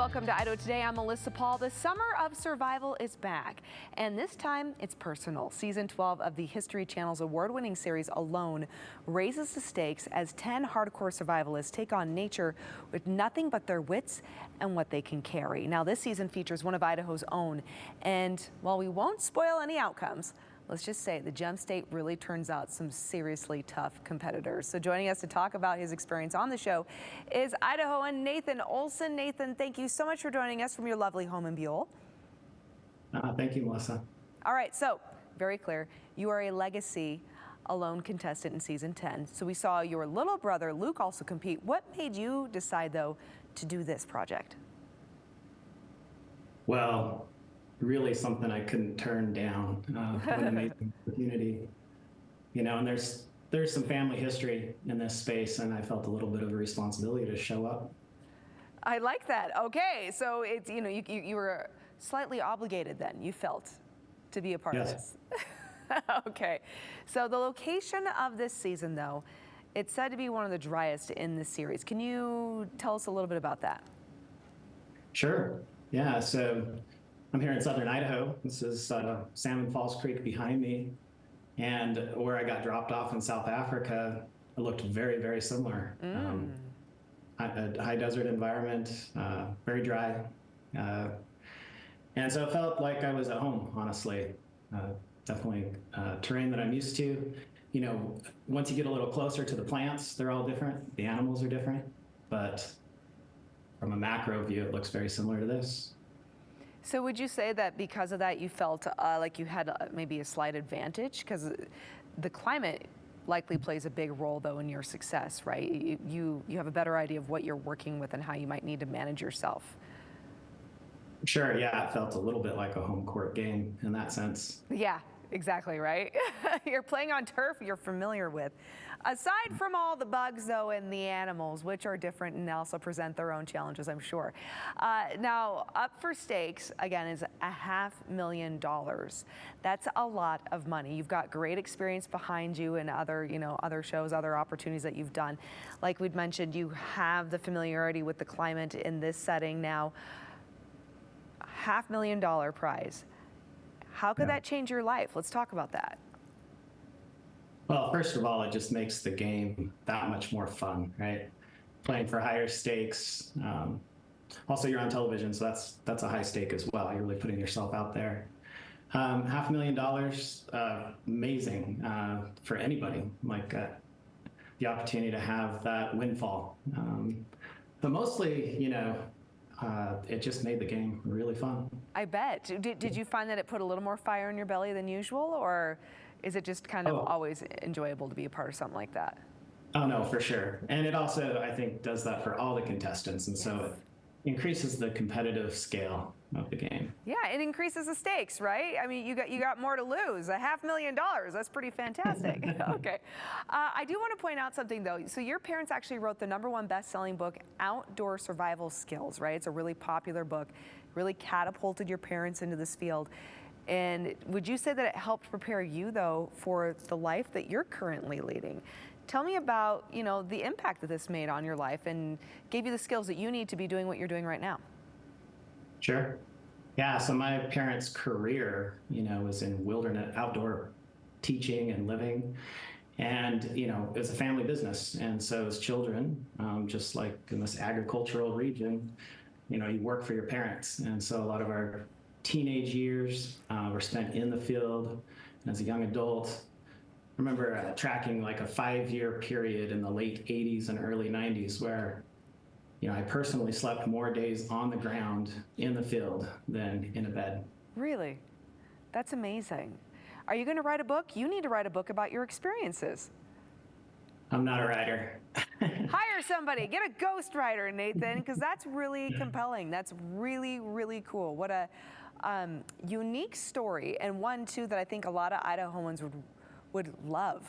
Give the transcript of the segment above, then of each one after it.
Welcome to Idaho Today. I'm Melissa Paul. The summer of survival is back, and this time it's personal. Season 12 of the History Channel's award-winning series Alone raises the stakes as 10 hardcore survivalists take on nature with nothing but their wits and what they can carry. Now, this season features one of Idaho's own, and while we won't spoil any outcomes, let's just say the Gem State really turns out some seriously tough competitors. So joining us to talk about his experience on the show is Idahoan Nathan Olsen. Nathan, thank you so much for joining us from your lovely home in Buell. Thank you, Melissa. All right, so very clear, you are a legacy Alone contestant in season 10. So we saw your little brother Luke also compete. What made you decide, though, to do this project? Well, really something I couldn't turn down. What an amazing opportunity. You know, and there's some family history in this space, and I felt a little bit of a responsibility to show up. I like that. Okay, so it's, you know, you were slightly obligated then, you felt, to be a part of this. Okay, so the location of this season, though, it's said to be one of the driest in the series. Can you tell us a little bit about that? Sure. Yeah, so I'm here in southern Idaho. This is Salmon Falls Creek behind me. And where I got dropped off in South Africa, it looked very, very similar. A high desert environment, very dry. And so it felt like I was at home, honestly. Definitely terrain that I'm used to. You know, once you get a little closer to the plants, they're all different. The animals are different. But from a macro view, it looks very similar to this. So would you say that because of that you felt like you had maybe a slight advantage? Because the climate likely plays a big role, though, in your success, right? You have a better idea of what you're working with and how you might need to manage yourself. Sure, yeah, it felt a little bit like a home court game in that sense. Yeah, exactly, right? You're playing on turf you're familiar with. Aside from all the bugs, though, and the animals, which are different and also present their own challenges, I'm sure. Now, up for stakes, again, is $500,000. That's a lot of money. You've got great experience behind you and other shows, other opportunities that you've done. Like we'd mentioned, you have the familiarity with the climate in this setting now. $500,000 prize. How could that change your life? Let's talk about that. Well, first of all, it just makes the game that much more fun, right? Playing for higher stakes. Also, you're on television, so that's a high stake as well. You're really putting yourself out there. $500,000, amazing for anybody. Like the opportunity to have that windfall. But mostly, you know, it just made the game really fun. I bet. Did you find that it put a little more fire in your belly than usual, or is it just kind of always enjoyable to be a part of something like that? Oh, no, for sure. And it also, I think, does that for all the contestants. And so it increases the competitive scale of the game. Yeah, it increases the stakes, right? I mean, you got more to lose. $500,000, that's pretty fantastic. Okay. I do want to point out something, though. So your parents actually wrote the #1 best-selling book, Outdoor Survival Skills, right? It's a really popular book, really catapulted your parents into this field. And would you say that it helped prepare you, though, for the life that you're currently leading? Tell me about, you know, the impact that this made on your life and gave you the skills that you need to be doing what you're doing right now. Sure. Yeah, so my parents' career, you know, was in wilderness, outdoor teaching and living. And, you know, it was a family business. And so as children, just like in this agricultural region, you know, you work for your parents. And so a lot of our teenage years were spent in the field. And as a young adult, I remember tracking like a 5-year period in the late 80s and early 90s where, you know, I personally slept more days on the ground in the field than in a bed. Really? That's amazing. Are you going to write a book? You need to write a book about your experiences. I'm not a writer. Hire somebody. Get a ghostwriter, Nathan, because that's really compelling. That's really, really cool. What a unique story, and one, too, that I think a lot of Idahoans would love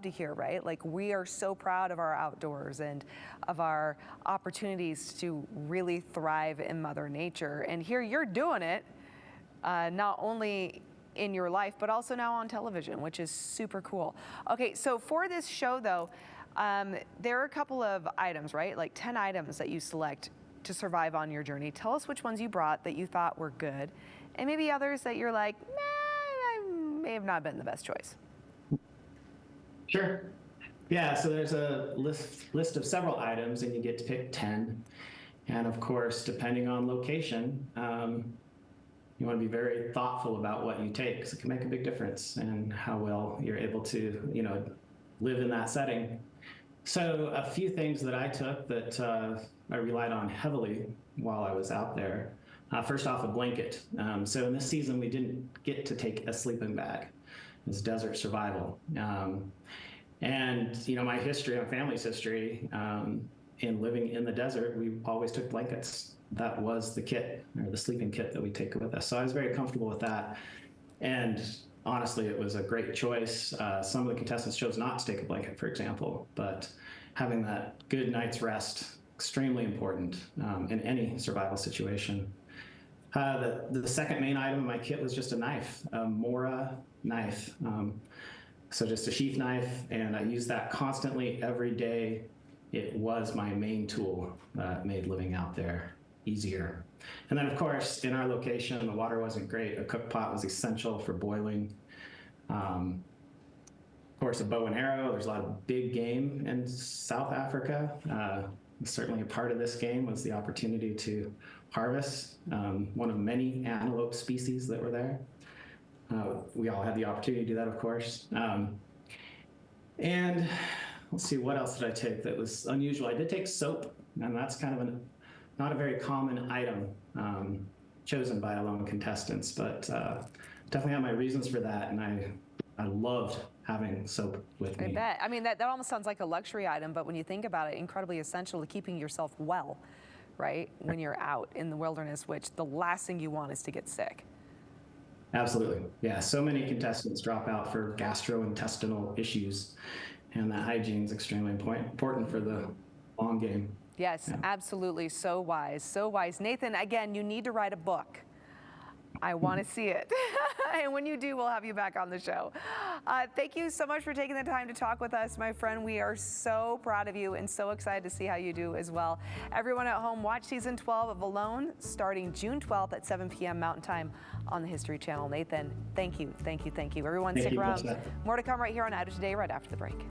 to hear, right? Like, we are so proud of our outdoors and of our opportunities to really thrive in Mother Nature. And here you're doing it, not only in your life, but also now on television, which is super cool. Okay, so for this show, though, there are a couple of items, right? Like 10 items that you select to survive on your journey. Tell us which ones you brought that you thought were good, and maybe others that you're like, nah, I may have not been the best choice. Sure. Yeah, so there's a list of several items, and you get to pick 10. And of course, depending on location, you want to be very thoughtful about what you take, because it can make a big difference in how well you're able to, live in that setting. So a few things that I took that I relied on heavily while I was out there. First off, a blanket. So in this season, we didn't get to take a sleeping bag. It was desert survival. And my history, my family's history, in living in the desert, we always took blankets. That was the kit, or the sleeping kit that we take with us. So I was very comfortable with that. And honestly, it was a great choice. Some of the contestants chose not to take a blanket, for example, but having that good night's rest, extremely important in any survival situation. The second main item in my kit was just a knife, a Mora knife. So just a sheath knife, and I use that constantly every day. It was my main tool that made living out there easier. And then, of course, in our location, the water wasn't great. A cook pot was essential for boiling. Of course, a bow and arrow. There's a lot of big game in South Africa. Certainly a part of this game was the opportunity to harvest one of many antelope species that were there. We all had the opportunity to do that, of course. And let's see, what else did I take that was unusual? I did take soap, and that's kind of not a very common item chosen by lone contestants, but definitely had my reasons for that, and I loved having soap with me. I bet. I mean, that almost sounds like a luxury item, but when you think about it, incredibly essential to keeping yourself well, right? When you're out in the wilderness, which the last thing you want is to get sick. Absolutely. Yeah, so many contestants drop out for gastrointestinal issues, and that hygiene is extremely important for the long game. Yes, yeah. Absolutely. So wise. So wise. Nathan, again, you need to write a book. I want to see it. And when you do, we'll have you back on the show. Thank you so much for taking the time to talk with us, my friend. We are so proud of you and so excited to see how you do as well. Everyone at home, watch season 12 of Alone starting June 12th at 7 p.m. Mountain Time on the History Channel. Nathan, thank you, thank you, thank you. Everyone, stick around. More to come right here on Idaho Today right after the break.